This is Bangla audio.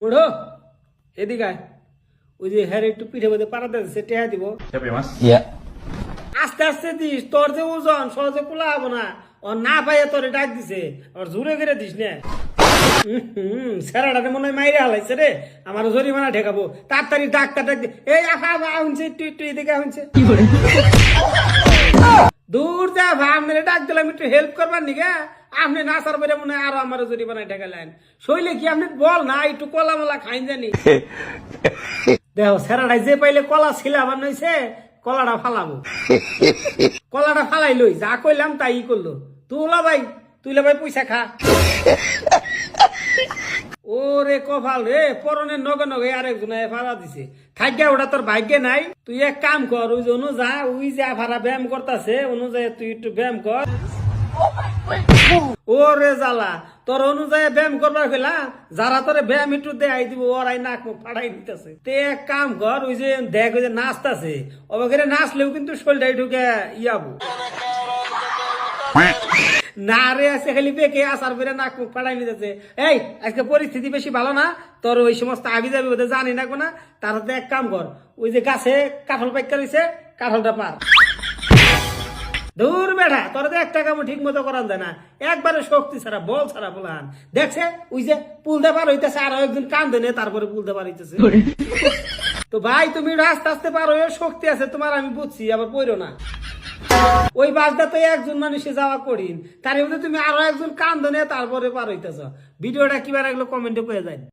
উঠো এদিকে আয়। ওই যে হ্যাঁ একটু পিঠে মধ্যে পাড়া দিচ্ছে টেহা দিব। আস্তে আস্তে দিস, তোর যে ওজন সহজে কুলা হবো না। ও না পাইয়া তোরে ডাক দিছে, আর জোরে করে দিস না। সেরাটাতে মনে হয় মাইরে হালাইছে রে, আমার জরিমানা ঠেকাবো। তাড়াতাড়ি ডাক্তার ডাক দি। এই আফা আফা আনছে একটু একটু এদিকে আনছে। দূর যা ভা, আপনার ডাক দিলাম একটু হেল্প করবার নিগা। আপনি না সার বেড়ে মনে হয় আরো আমার জরিমানায় ঠেকালেন। শৈলে কি আপনি বল না একটু কলা মলা খাইন জানি। দেখো সেরাটাই যে পাইলে কলা ছিলাবার নইছে, কলাটা ফালাবো। কলাটা ফালাই লই, যা কইলাম তাই করলো। তুলা ভাই, তুইলা ভাই পয়সা খা। ওরে কপাল রে, পরনের নগে নগে আরেকজন ভাড়া দিছে। থাকিয়া ওটা তোর ভাগ্যে নাই। তুই এক কাম কর, ওই যে অনুযা ওই যে ভাড়া ব্যায়াম করতেছে, অনুযায়ী তুই একটু ব্যায়াম কর। ওরে জ্বালা, তোর অনুযায়ী ব্যায়াম করবার গেলাম, যারা তোরে ব্যায়াম একটু দেয় দিব, ওরাই নাক মুখ ফাড়াই নিতেছে। তে এক কাম কর, ওই যে দেখ ওই যে নাচতেছে, অবাকে নাচলেও কিন্তু শরীরটাই ঢুকে ইয়াবো না রে। আছে খালি বেঁকে আসার পরে নাক মুখ ফাড়াই নিতেছে। এই আজকে পরিস্থিতি বেশি ভালো না, তোর ওই সমস্ত আবি যাবি ওদের জানি না কোনা। তার হাতে এক কাম কর, ওই যে গাছে কাঁঠাল পাইকা রয়েছে, কাঁঠালটা পার। দূর বেড়া, তোর তো একটা কামও ঠিক মতো করান যায় না, একবারে শক্তি ছাড়া বল ছাড়া বলান। দেখছে ওই যে পুলতে পার হইতেছে, আরো একজন কান্দে নিয়ে তারপরে পুলতে পার হইতেছে। তো ভাই তুমি আস্তে আস্তে পার হয়ে, শক্তি আছে তোমার আমি বুঝছি, আবার পড়ো না। ওই বাসটা তো একজন মানুষে যাওয়া করিন, তার মধ্যে তুমি আরো একজন কান্দনে তারপরে পার হইতেছ। ভিডিওটা কিবার এগুলো কমেন্টে পেয়ে যায়।